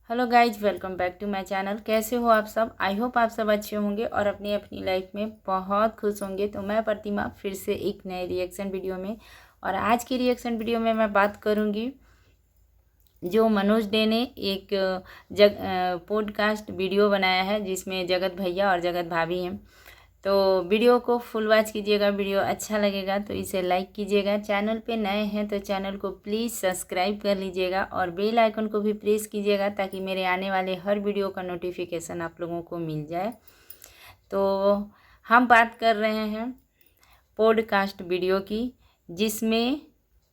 Hello guys, welcome back to my channel. कैसे हो आप सब? आई होप आप सब अच्छे होंगे और अपनी अपनी लाइफ में बहुत खुश होंगे। तो मैं प्रतिमा फिर से एक नए रिएक्शन वीडियो में, और आज की रिएक्शन वीडियो में मैं बात करूंगी जो मनोज डे ने एक पॉडकास्ट वीडियो बनाया है जिसमें जगत भैया और जगत भाभी हैं। तो वीडियो को फुल वॉच कीजिएगा। वीडियो अच्छा लगेगा तो इसे लाइक कीजिएगा। चैनल पे नए हैं तो चैनल को प्लीज़ सब्सक्राइब कर लीजिएगा और बेल आइकन को भी प्रेस कीजिएगा ताकि मेरे आने वाले हर वीडियो का नोटिफिकेशन आप लोगों को मिल जाए। तो हम बात कर रहे हैं पॉडकास्ट वीडियो की, जिसमें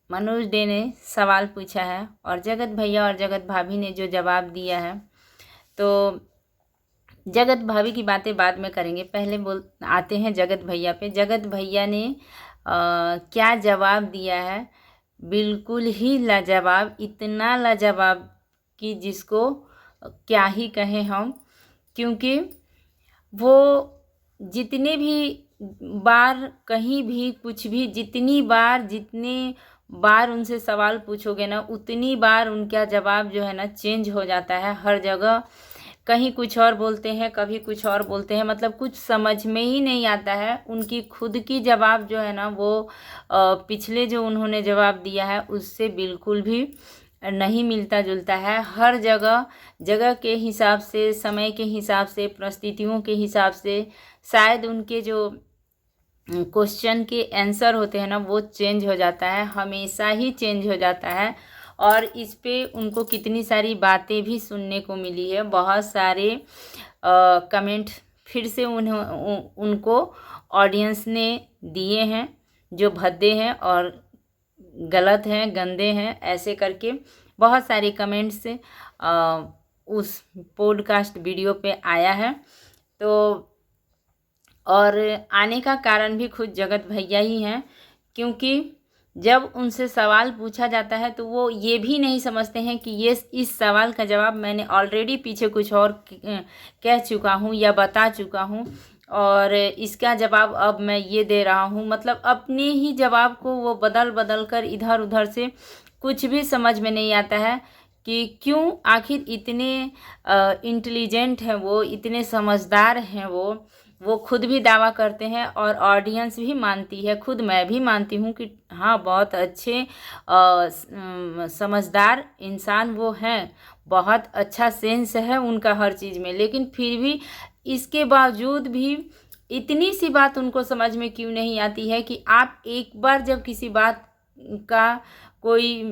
मनोज डे ने सवाल पूछा है और जगत भैया और जगत भाभी ने जो जवाब दिया है। तो जगत भाभी की बातें बाद में करेंगे, पहले आते हैं जगत भैया पे। जगत भैया ने क्या जवाब दिया है, बिल्कुल ही लाजवाब, इतना लाजवाब कि जिसको क्या ही कहें हम। क्योंकि वो जितने भी बार कहीं भी कुछ भी जितने बार उनसे सवाल पूछोगे ना, उतनी बार उनका जवाब जो है ना चेंज हो जाता है। हर जगह कहीं कुछ और बोलते हैं, कभी कुछ और बोलते हैं, मतलब कुछ समझ में ही नहीं आता है। उनकी खुद की जवाब जो है ना वो पिछले जो उन्होंने जवाब दिया है उससे बिल्कुल भी नहीं मिलता जुलता है। हर जगह जगह के हिसाब से, समय के हिसाब से, परिस्थितियों के हिसाब से शायद उनके जो क्वेश्चन के आंसर होते हैं ना वो चेंज हो जाता है, हमेशा ही चेंज हो जाता है। और इस पे उनको कितनी सारी बातें भी सुनने को मिली है, बहुत सारे कमेंट फिर से उनको ऑडियंस ने दिए हैं जो भद्दे हैं और गलत हैं, गंदे हैं, ऐसे करके बहुत सारे कमेंट्स उस पॉडकास्ट वीडियो पे आया है। तो और आने का कारण भी खुद जगत भैया ही हैं, क्योंकि जब उनसे सवाल पूछा जाता है तो वो ये भी नहीं समझते हैं कि ये इस सवाल का जवाब मैंने ऑलरेडी पीछे कुछ और कह चुका हूँ या बता चुका हूँ, और इसका जवाब अब मैं ये दे रहा हूँ। मतलब अपने ही जवाब को वो बदल बदल कर इधर उधर से कुछ भी समझ में नहीं आता है कि क्यों, आखिर इतने इंटेलिजेंट हैं वो, इतने समझदार हैं वो खुद भी दावा करते हैं और ऑडियंस भी मानती है, खुद मैं भी मानती हूँ कि हाँ बहुत अच्छे समझदार इंसान वो हैं, बहुत अच्छा सेंस है उनका हर चीज़ में। लेकिन फिर भी इसके बावजूद भी इतनी सी बात उनको समझ में क्यों नहीं आती है कि आप एक बार जब किसी बात का कोई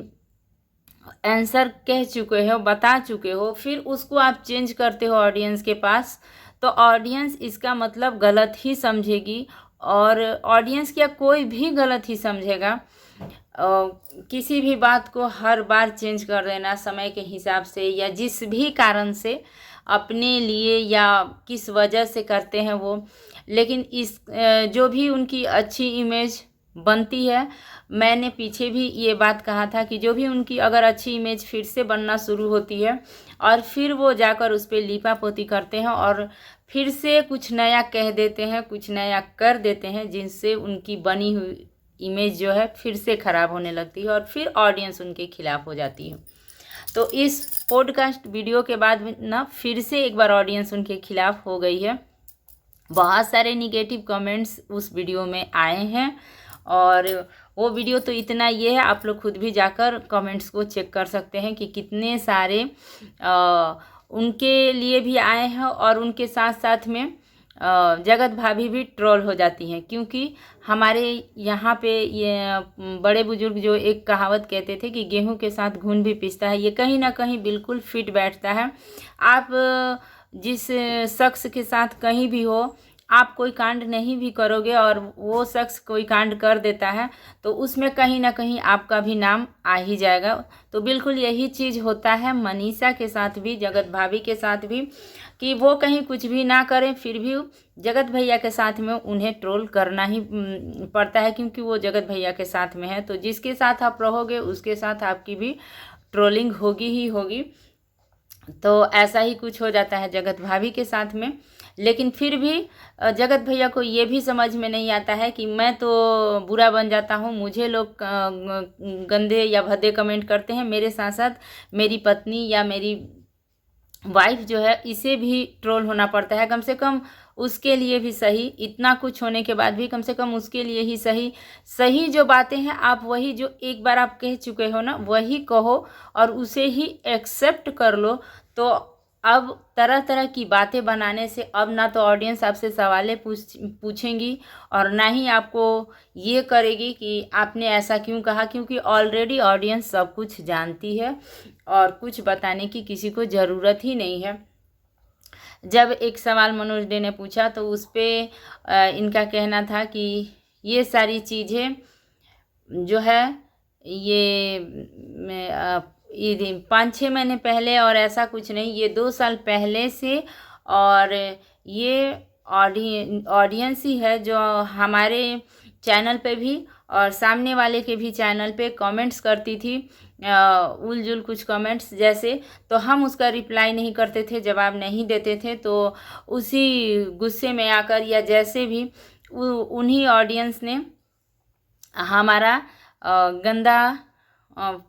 आंसर कह चुके हो, बता चुके हो, फिर उसको आप चेंज करते हो ऑडियंस के पास, तो ऑडियंस इसका मतलब गलत ही समझेगी। और ऑडियंस क्या, कोई भी गलत ही समझेगा। किसी भी बात को हर बार चेंज कर देना समय के हिसाब से या जिस भी कारण से, अपने लिए या किस वजह से करते हैं वो। लेकिन इस जो भी उनकी अच्छी इमेज बनती है, मैंने पीछे भी ये बात कहा था कि जो भी उनकी अगर अच्छी इमेज फिर से बनना शुरू होती है और फिर वो जाकर उस पर लीपा पोती करते हैं और फिर से कुछ नया कह देते हैं, कुछ नया कर देते हैं, जिनसे उनकी बनी हुई इमेज जो है फिर से ख़राब होने लगती है और फिर ऑडियंस उनके खिलाफ हो जाती है। तो इस पॉडकास्ट वीडियो के बाद ना फिर से एक बार ऑडियंस उनके खिलाफ हो गई है। बहुत सारे निगेटिव कमेंट्स उस वीडियो में आए हैं और वो वीडियो तो इतना ये है, आप लोग खुद भी जाकर कमेंट्स को चेक कर सकते हैं कि कितने सारे उनके लिए भी आए हैं और उनके साथ साथ में जगत भाभी भी ट्रोल हो जाती हैं। क्योंकि हमारे यहाँ पे ये बड़े बुजुर्ग जो एक कहावत कहते थे कि गेहूं के साथ घुन भी पिसता है, ये कहीं ना कहीं बिल्कुल फिट बैठता है। आप जिस शख्स के साथ कहीं भी हो, आप कोई कांड नहीं भी करोगे और वो शख्स कोई कांड कर देता है तो उसमें कहीं ना कहीं आपका भी नाम आ ही जाएगा। तो बिल्कुल यही चीज़ होता है मनीषा के साथ भी, जगत भाभी के साथ भी, कि वो कहीं कुछ भी ना करें फिर भी जगत भैया के साथ में उन्हें ट्रोल करना ही पड़ता है, क्योंकि वो जगत भैया के साथ में है। तो जिसके साथ आप रहोगे उसके साथ आपकी भी ट्रोलिंग होगी ही होगी। तो ऐसा ही कुछ हो जाता है जगत भाभी के साथ में। लेकिन फिर भी जगत भैया को ये भी समझ में नहीं आता है कि मैं तो बुरा बन जाता हूँ, मुझे लोग गंदे या भद्दे कमेंट करते हैं, मेरे साथ साथ मेरी पत्नी या मेरी वाइफ जो है इसे भी ट्रोल होना पड़ता है, कम से कम उसके लिए भी सही, इतना कुछ होने के बाद भी कम से कम उसके लिए ही सही। सही जो बातें हैं आप वही, जो एक बार आप कह चुके हो ना वही कहो और उसे ही एक्सेप्ट कर लो। तो अब तरह तरह की बातें बनाने से अब ना तो ऑडियंस आपसे सवालें पूछेंगी और ना ही आपको ये करेगी कि आपने ऐसा क्यों कहा, क्योंकि ऑलरेडी ऑडियंस सब कुछ जानती है और कुछ बताने की किसी को ज़रूरत ही नहीं है। जब एक सवाल मनोज डे ने पूछा तो उस पर इनका कहना था कि ये सारी चीज़ें जो है ये 5-6 महीने पहले और ऐसा कुछ नहीं, ये 2 साल पहले से, और ये ऑडियंस ही है जो हमारे चैनल पे भी और सामने वाले के भी चैनल पे कमेंट्स करती थी, उलझुल कुछ कमेंट्स जैसे, तो हम उसका रिप्लाई नहीं करते थे, जवाब नहीं देते थे। तो उसी गुस्से में आकर या जैसे भी उन्हीं ऑडियंस ने हमारा गंदा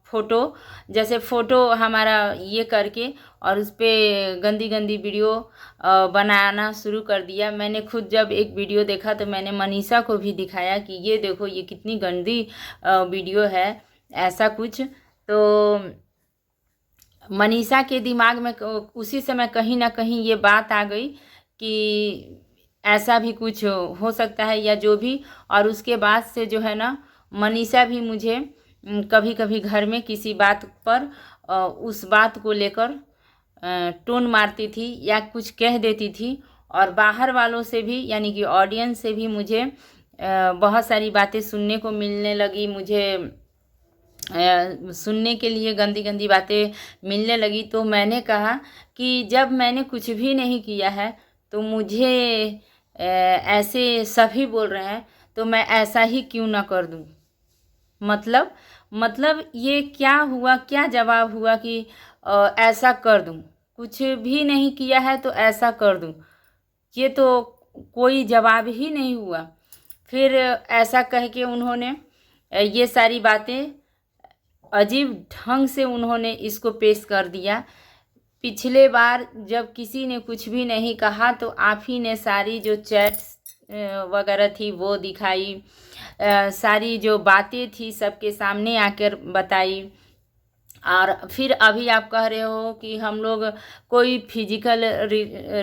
फ़ोटो, जैसे फ़ोटो हमारा ये करके और उस पर गंदी गंदी वीडियो बनाना शुरू कर दिया। मैंने खुद जब एक वीडियो देखा तो मैंने मनीषा को भी दिखाया कि ये देखो ये कितनी गंदी वीडियो है, ऐसा कुछ। तो मनीषा के दिमाग में उसी समय कहीं ना कहीं ये बात आ गई कि ऐसा भी कुछ हो सकता है या जो भी, और उसके बाद से जो है ना मनीषा भी मुझे कभी कभी घर में किसी बात पर उस बात को लेकर टोन मारती थी या कुछ कह देती थी, और बाहर वालों से भी यानी कि ऑडियंस से भी मुझे बहुत सारी बातें सुनने को मिलने लगी, मुझे सुनने के लिए गंदी गंदी बातें मिलने लगी। तो मैंने कहा कि जब मैंने कुछ भी नहीं किया है तो मुझे ऐसे सभी बोल रहे हैं तो मैं ऐसा ही क्यों ना कर दूं। मतलब ये क्या हुआ, क्या जवाब हुआ कि ऐसा कर दूं, कुछ भी नहीं किया है तो ऐसा कर दूं, ये तो कोई जवाब ही नहीं हुआ। फिर ऐसा कह के उन्होंने ये सारी बातें अजीब ढंग से उन्होंने इसको पेश कर दिया। पिछले बार जब किसी ने कुछ भी नहीं कहा तो आप ही ने सारी जो चैट्स वगैरह थी वो दिखाई, सारी जो बातें थी सबके सामने आकर बताई, और फिर अभी आप कह रहे हो कि हम लोग कोई फिजिकल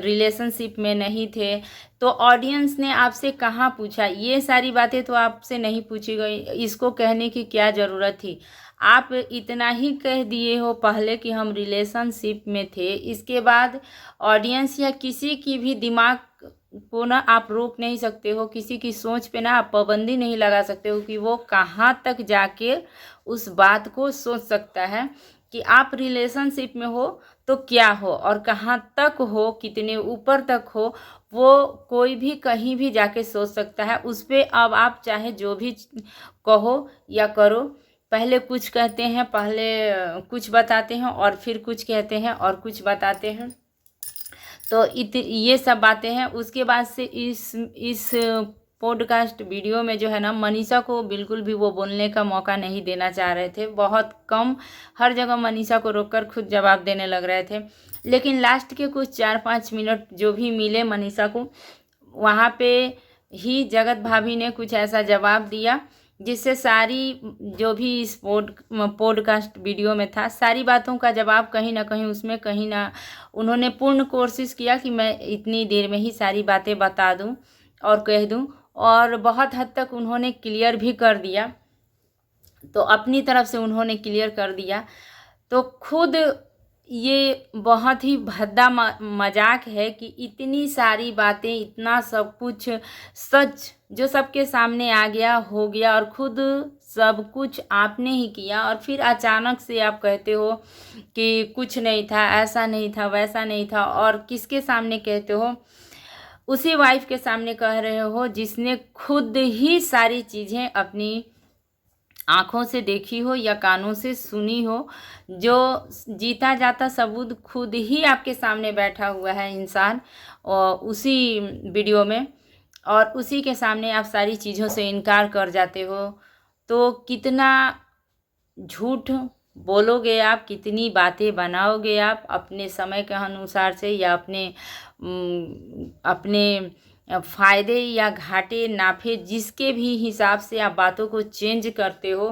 रिलेशनशिप में नहीं थे। तो ऑडियंस ने आपसे कहाँ पूछा, ये सारी बातें तो आपसे नहीं पूछी गई, इसको कहने की क्या ज़रूरत थी। आप इतना ही कह दिए हो पहले कि हम रिलेशनशिप में थे, इसके बाद ऑडियंस या किसी की भी दिमाग को ना आप रोक नहीं सकते हो, किसी की सोच पे ना आप पाबंदी नहीं लगा सकते हो कि वो कहाँ तक जाके उस बात को सोच सकता है कि आप रिलेशनशिप में हो तो क्या हो और कहाँ तक हो, कितने ऊपर तक हो, वो कोई भी कहीं भी जाके सोच सकता है। उस पर अब आप चाहे जो भी कहो या करो, पहले कुछ कहते हैं, पहले कुछ बताते हैं और फिर कुछ कहते हैं और कुछ बताते हैं। तो ये सब बातें हैं। उसके बाद से इस पॉडकास्ट वीडियो में जो है ना मनीषा को बिल्कुल भी वो बोलने का मौका नहीं देना चाह रहे थे, बहुत कम, हर जगह मनीषा को रोककर खुद जवाब देने लग रहे थे। लेकिन लास्ट के कुछ 4-5 मिनट जो भी मिले मनीषा को, वहाँ पे ही जगत भाभी ने कुछ ऐसा जवाब दिया जिससे सारी जो भी इस पॉडकास्ट वीडियो में था सारी बातों का जवाब कहीं ना कहीं उसमें कहीं ना उन्होंने पूर्ण कोशिश किया कि मैं इतनी देर में ही सारी बातें बता दूं और कह दूं, और बहुत हद तक उन्होंने क्लियर भी कर दिया। तो अपनी तरफ से उन्होंने क्लियर कर दिया। तो खुद ये बहुत ही भद्दा मजाक है कि इतनी सारी बातें, इतना सब कुछ सच जो सबके सामने आ गया, हो गया, और खुद सब कुछ आपने ही किया, और फिर अचानक से आप कहते हो कि कुछ नहीं था, ऐसा नहीं था, वैसा नहीं था। और किसके सामने कहते हो? उसी वाइफ के सामने कह रहे हो जिसने खुद ही सारी चीज़ें अपनी आँखों से देखी हो या कानों से सुनी हो, जो जीता जाता सबूत खुद ही आपके सामने बैठा हुआ है इंसान, और उसी वीडियो में, और उसी के सामने आप सारी चीज़ों से इनकार कर जाते हो। तो कितना झूठ बोलोगे आप, कितनी बातें बनाओगे आप अपने समय के अनुसार से, या अपने फ़ायदे या घाटे नाफे जिसके भी हिसाब से आप बातों को चेंज करते हो,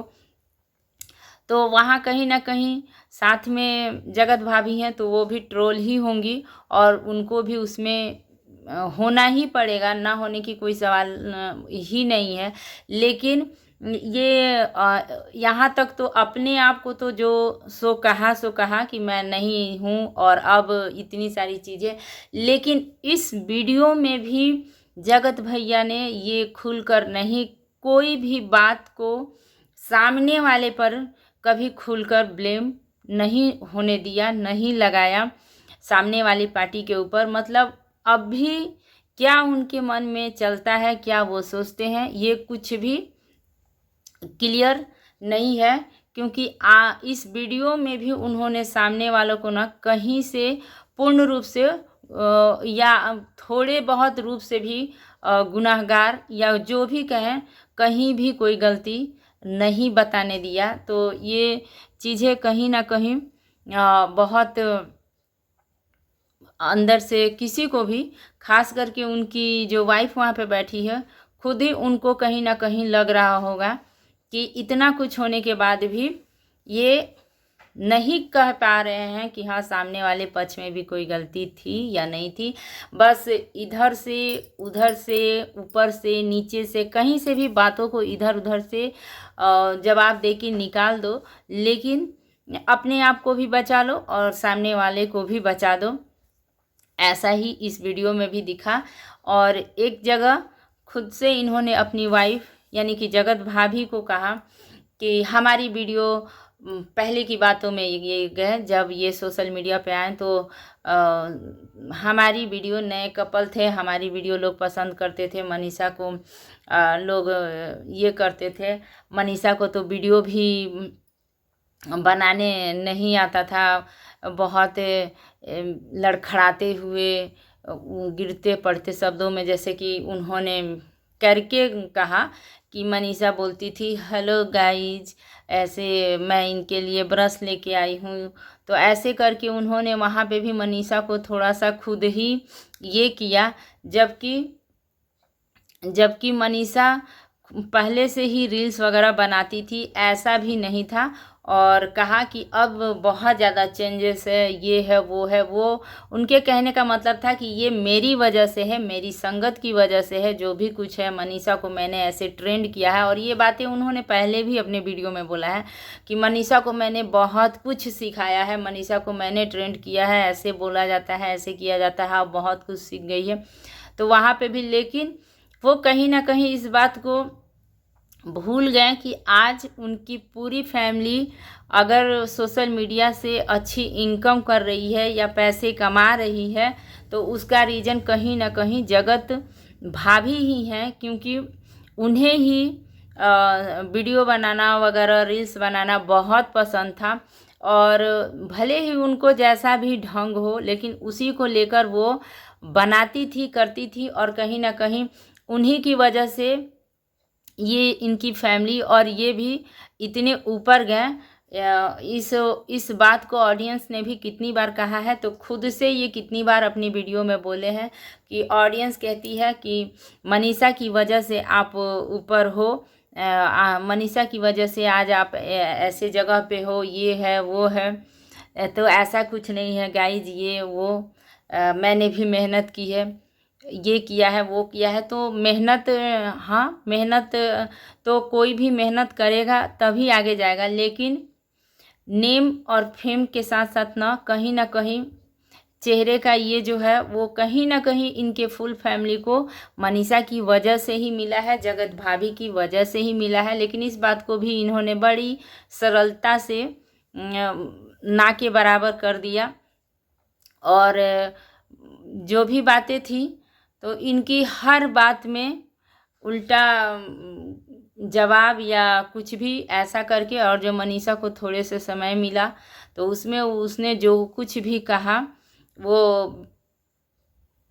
तो वहाँ कहीं ना कहीं साथ में जगत भाभी हैं तो वो भी ट्रोल ही होंगी, और उनको भी उसमें होना ही पड़ेगा, ना होने की कोई सवाल ही नहीं है। लेकिन ये यहाँ तक तो अपने आप को तो जो सो कहा कि मैं नहीं हूँ, और अब इतनी सारी चीज़ें, लेकिन इस वीडियो में भी जगत भैया ने ये खुलकर नहीं कोई भी बात को सामने वाले पर कभी खुलकर ब्लेम नहीं होने दिया, नहीं लगाया सामने वाली पार्टी के ऊपर। मतलब अभी क्या उनके मन में चलता है, क्या वो सोचते हैं, ये कुछ भी क्लियर नहीं है, क्योंकि इस वीडियो में भी उन्होंने सामने वालों को ना कहीं से पूर्ण रूप से या थोड़े बहुत रूप से भी गुनाहगार या जो भी कहें, कहीं भी कोई गलती नहीं बताने दिया। तो ये चीज़ें कहीं ना कहीं बहुत अंदर से किसी को भी, खास करके उनकी जो वाइफ वहाँ पे बैठी है, खुद ही उनको कहीं ना कहीं लग रहा होगा कि इतना कुछ होने के बाद भी ये नहीं कह पा रहे हैं कि हाँ सामने वाले पक्ष में भी कोई गलती थी या नहीं थी। बस इधर से उधर से, ऊपर से नीचे से, कहीं से भी बातों को इधर उधर से जवाब दे के निकाल दो, लेकिन अपने आप को भी बचा लो और सामने वाले को भी बचा दो। ऐसा ही इस वीडियो में भी दिखा। और एक जगह खुद से इन्होंने अपनी वाइफ यानी कि जगत भाभी को कहा कि हमारी वीडियो, पहले की बातों में ये गए जब ये सोशल मीडिया पे आए तो हमारी वीडियो, नए कपल थे, हमारी वीडियो लोग पसंद करते थे, मनीषा को लोग ये करते थे, मनीषा को तो वीडियो भी बनाने नहीं आता था, बहुत लड़खड़ाते हुए, गिरते पड़ते शब्दों में, जैसे कि उन्होंने करके कहा कि मनीषा बोलती थी हेलो गाइज, ऐसे मैं इनके लिए ब्रश लेके आई हूँ। तो ऐसे करके उन्होंने वहाँ पे भी मनीषा को थोड़ा सा खुद ही ये किया, जबकि मनीषा पहले से ही रील्स वगैरह बनाती थी, ऐसा भी नहीं था। और कहा कि अब बहुत ज़्यादा चेंजेस है, ये है वो है। वो उनके कहने का मतलब था कि ये मेरी वजह से है, मेरी संगत की वजह से है, जो भी कुछ है मनीषा को मैंने ऐसे ट्रेंड किया है। और ये बातें उन्होंने पहले भी अपने वीडियो में बोला है कि मनीषा को मैंने बहुत कुछ सिखाया है, मनीषा को मैंने ट्रेंड किया है, ऐसे बोला जाता है, ऐसे किया जाता है, अब बहुत कुछ सीख गई है। तो वहाँ पे भी, लेकिन वो कहीं ना कहीं इस बात को भूल गए कि आज उनकी पूरी फैमिली अगर सोशल मीडिया से अच्छी इनकम कर रही है या पैसे कमा रही है, तो उसका रीज़न कहीं ना कहीं जगत भाभी ही हैं, क्योंकि उन्हें ही वीडियो बनाना वगैरह, रील्स बनाना बहुत पसंद था। और भले ही उनको जैसा भी ढंग हो, लेकिन उसी को लेकर वो बनाती थी, करती थी, और कहीं ना कहीं उन्हीं की वजह से ये इनकी फैमिली और ये भी इतने ऊपर गए। इस बात को ऑडियंस ने भी कितनी बार कहा है, तो खुद से ये कितनी बार अपनी वीडियो में बोले हैं कि ऑडियंस कहती है कि मनीषा की वजह से आप ऊपर हो, मनीषा की वजह से आज आप ऐसे जगह पे हो, ये है वो है। तो ऐसा कुछ नहीं है गाइज, ये वो मैंने भी मेहनत की है, ये किया है, वो किया है। तो मेहनत, हाँ मेहनत तो कोई भी मेहनत करेगा तभी आगे जाएगा, लेकिन नेम और फेम के साथ साथ ना कहीं चेहरे का ये जो है वो कहीं ना कहीं इनके फुल फैमिली को मनीषा की वजह से ही मिला है, जगत भाभी की वजह से ही मिला है। लेकिन इस बात को भी इन्होंने बड़ी सरलता से ना के बराबर कर दिया। और जो भी बातें थी तो इनकी हर बात में उल्टा जवाब या कुछ भी ऐसा करके, और जो मनीषा को थोड़े से समय मिला तो उसमें उसने जो कुछ भी कहा वो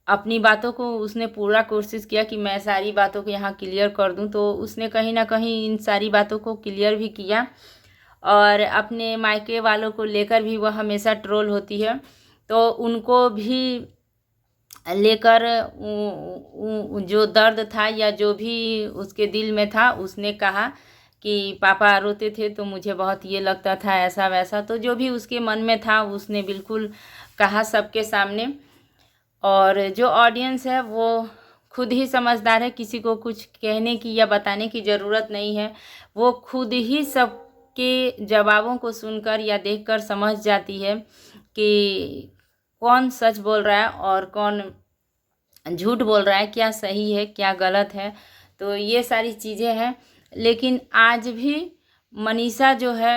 अपनी बातों को उसने पूरा कोशिश किया कि मैं सारी बातों को यहाँ क्लियर कर दूँ। तो उसने कहीं ना कहीं इन सारी बातों को क्लियर भी किया। और अपने मायके वालों को लेकर भी वह हमेशा ट्रोल होती है। तो उनको भी लेकर जो दर्द था या जो भी उसके दिल में था, उसने कहा कि पापा रोते थे तो मुझे बहुत ये लगता था, ऐसा वैसा। तो जो भी उसके मन में था उसने बिल्कुल कहा सबके सामने। और जो ऑडियंस है वो खुद ही समझदार है, किसी को कुछ कहने की या बताने की ज़रूरत नहीं है। वो खुद ही सबके जवाबों को सुनकर या देखकर समझ जाती है कि कौन सच बोल रहा है और कौन झूठ बोल रहा है, क्या सही है क्या गलत है। तो ये सारी चीज़ें हैं। लेकिन आज भी मनीषा जो है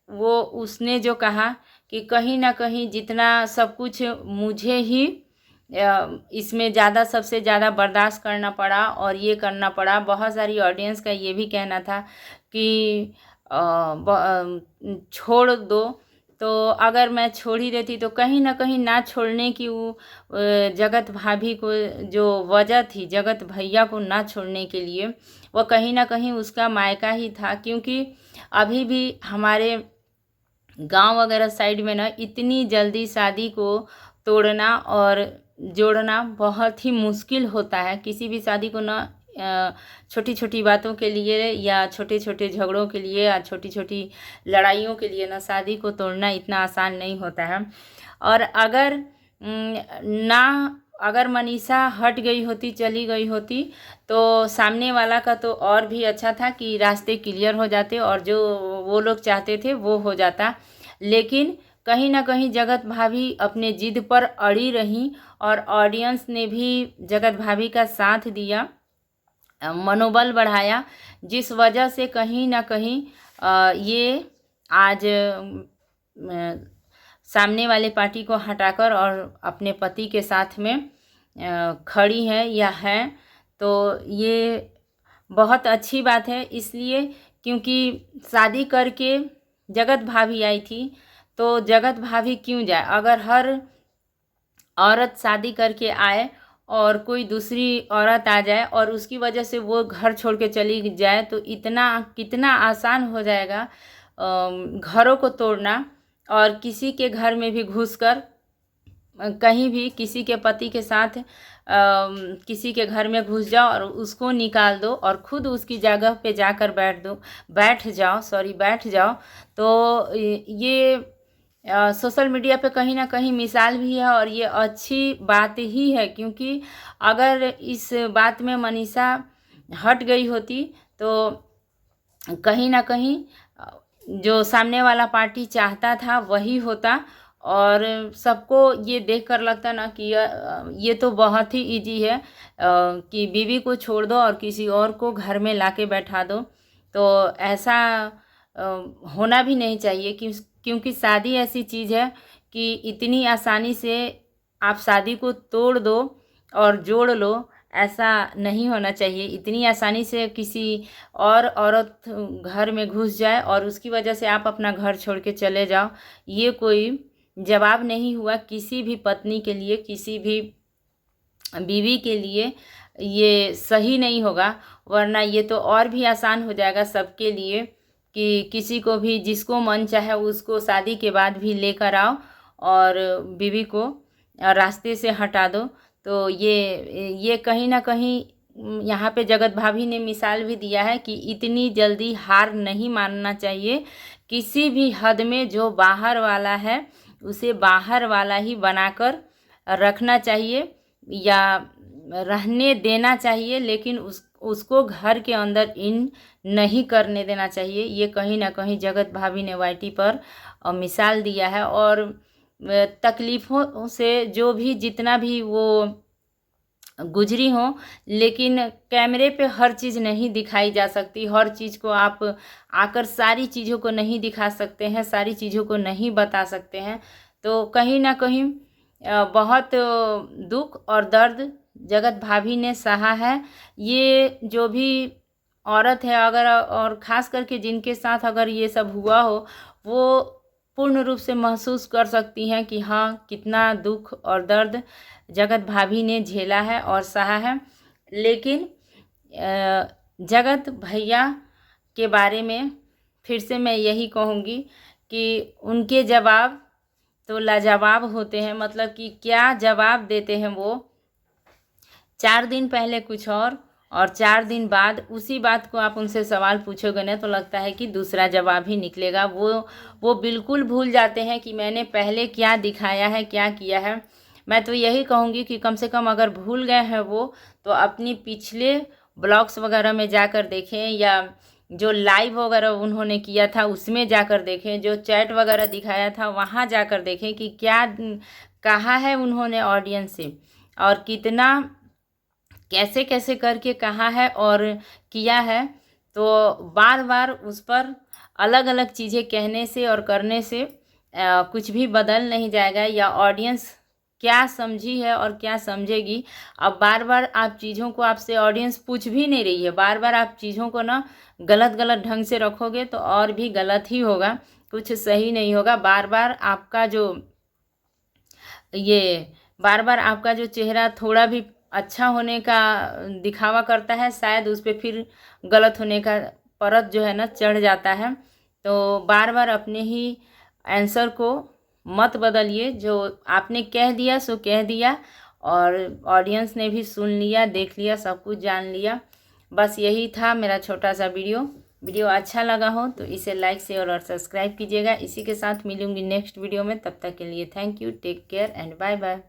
वो उसने जो कहा कि कहीं ना कहीं जितना सब कुछ मुझे ही इसमें ज़्यादा सबसे ज़्यादा बर्दाश्त करना पड़ा और ये करना पड़ा। बहुत सारी ऑडियंस का ये भी कहना था कि छोड़ दो। तो अगर मैं छोड़ ही देती तो कहीं ना कहीं ना छोड़ने की वो जगत भाभी को जो वजह थी, जगत भैया को ना छोड़ने के लिए, वो कहीं ना कहीं उसका मायका ही था। क्योंकि अभी भी हमारे गांव वगैरह साइड में ना इतनी जल्दी शादी को तोड़ना और जोड़ना बहुत ही मुश्किल होता है। किसी भी शादी को ना छोटी छोटी बातों के लिए या छोटे छोटे झगड़ों के लिए या छोटी छोटी लड़ाइयों के लिए ना शादी को तोड़ना इतना आसान नहीं होता है। और अगर मनीषा हट गई होती, चली गई होती, तो सामने वाला का तो और भी अच्छा था कि रास्ते क्लियर हो जाते और जो वो लोग चाहते थे वो हो जाता। लेकिन कहीं ना कहीं जगत भाभी अपने जिद पर अड़ी रहीं और ऑडियंस ने भी जगत भाभी का साथ दिया, मनोबल बढ़ाया, जिस वजह से कहीं ना कहीं ये आज सामने वाले पार्टी को हटाकर और अपने पति के साथ में खड़ी हैं या हैं। तो ये बहुत अच्छी बात है, इसलिए क्योंकि शादी करके जगत भाभी आई थी तो जगत भाभी क्यों जाए। अगर हर औरत शादी करके आए और कोई दूसरी औरत आ जाए और उसकी वजह से वो घर छोड़ के चली जाए तो इतना कितना आसान हो जाएगा घरों को तोड़ना। और किसी के घर में भी घुसकर कहीं भी किसी के पति के साथ किसी के घर में घुस जाओ और उसको निकाल दो और खुद उसकी जगह पे जाकर बैठ जाओ। तो ये सोशल मीडिया पे कहीं ना कहीं मिसाल भी है और ये अच्छी बात ही है। क्योंकि अगर इस बात में मनीषा हट गई होती तो कहीं ना कहीं जो सामने वाला पार्टी चाहता था वही होता। और सबको ये देखकर लगता ना कि ये तो बहुत ही इजी है कि बीवी को छोड़ दो और किसी और को घर में लाके बैठा दो। तो ऐसा होना भी नहीं चाहिए क्योंकि शादी ऐसी चीज़ है कि इतनी आसानी से आप शादी को तोड़ दो और जोड़ लो, ऐसा नहीं होना चाहिए। इतनी आसानी से किसी और औरत घर में घुस जाए और उसकी वजह से आप अपना घर छोड़ के चले जाओ, ये कोई जवाब नहीं हुआ किसी भी पत्नी के लिए, किसी भी बीवी के लिए ये सही नहीं होगा। वरना ये तो और भी आसान हो जाएगा सबके लिए कि किसी को भी जिसको मन चाहे उसको शादी के बाद भी लेकर आओ और बीवी को रास्ते से हटा दो। तो ये कहीं ना कहीं यहाँ पे जगत भाभी ने मिसाल भी दिया है कि इतनी जल्दी हार नहीं मानना चाहिए। किसी भी हद में जो बाहर वाला है उसे बाहर वाला ही बनाकर रखना चाहिए या रहने देना चाहिए, लेकिन उसको घर के अंदर इन नहीं करने देना चाहिए। ये कहीं ना कहीं जगत भाभी ने वाईटी पर मिसाल दिया है। और तकलीफ़ों से जो भी जितना भी वो गुजरी हो, लेकिन कैमरे पे हर चीज़ नहीं दिखाई जा सकती। हर चीज़ को आप आकर सारी चीज़ों को नहीं दिखा सकते हैं, सारी चीज़ों को नहीं बता सकते हैं। तो कहीं ना कहीं बहुत दुख और दर्द जगत भाभी ने सहा है। ये जो भी औरत है अगर और ख़ास करके जिनके साथ अगर ये सब हुआ हो वो पूर्ण रूप से महसूस कर सकती हैं कि हाँ कितना दुख और दर्द जगत भाभी ने झेला है और सहा है। लेकिन जगत भैया के बारे में फिर से मैं यही कहूँगी कि उनके जवाब तो लाजवाब होते हैं। मतलब कि क्या जवाब देते हैं वो, 4 दिन पहले कुछ और 4 दिन बाद उसी बात को आप उनसे सवाल पूछोगे ना तो लगता है कि दूसरा जवाब ही निकलेगा। वो बिल्कुल भूल जाते हैं कि मैंने पहले क्या दिखाया है, क्या किया है। मैं तो यही कहूँगी कि कम से कम अगर भूल गए हैं वो, तो अपनी पिछले ब्लॉग्स वगैरह में जाकर देखें, या जो लाइव वगैरह उन्होंने किया था उसमें जाकर देखें, जो चैट वगैरह दिखाया था वहाँ जाकर देखें कि क्या कहा है उन्होंने ऑडियंस से, और कितना कैसे कैसे करके कहा है और किया है। तो बार बार उस पर अलग अलग चीज़ें कहने से और करने से कुछ भी बदल नहीं जाएगा, या ऑडियंस क्या समझी है और क्या समझेगी। अब बार बार आप चीज़ों को आपसे ऑडियंस पूछ भी नहीं रही है, बार बार आप चीज़ों को ना गलत गलत ढंग से रखोगे तो और भी गलत ही होगा, कुछ सही नहीं होगा। बार बार आपका जो चेहरा थोड़ा भी अच्छा होने का दिखावा करता है, शायद उस पर फिर गलत होने का परत जो है ना चढ़ जाता है। तो बार बार अपने ही आंसर को मत बदलिए, जो आपने कह दिया सो कह दिया, और ऑडियंस ने भी सुन लिया, देख लिया, सब कुछ जान लिया। बस यही था मेरा छोटा सा वीडियो अच्छा लगा हो तो इसे लाइक शेयर और सब्सक्राइब कीजिएगा। इसी के साथ मिलूंगी नेक्स्ट वीडियो में, तब तक के लिए thank you, take care and bye bye.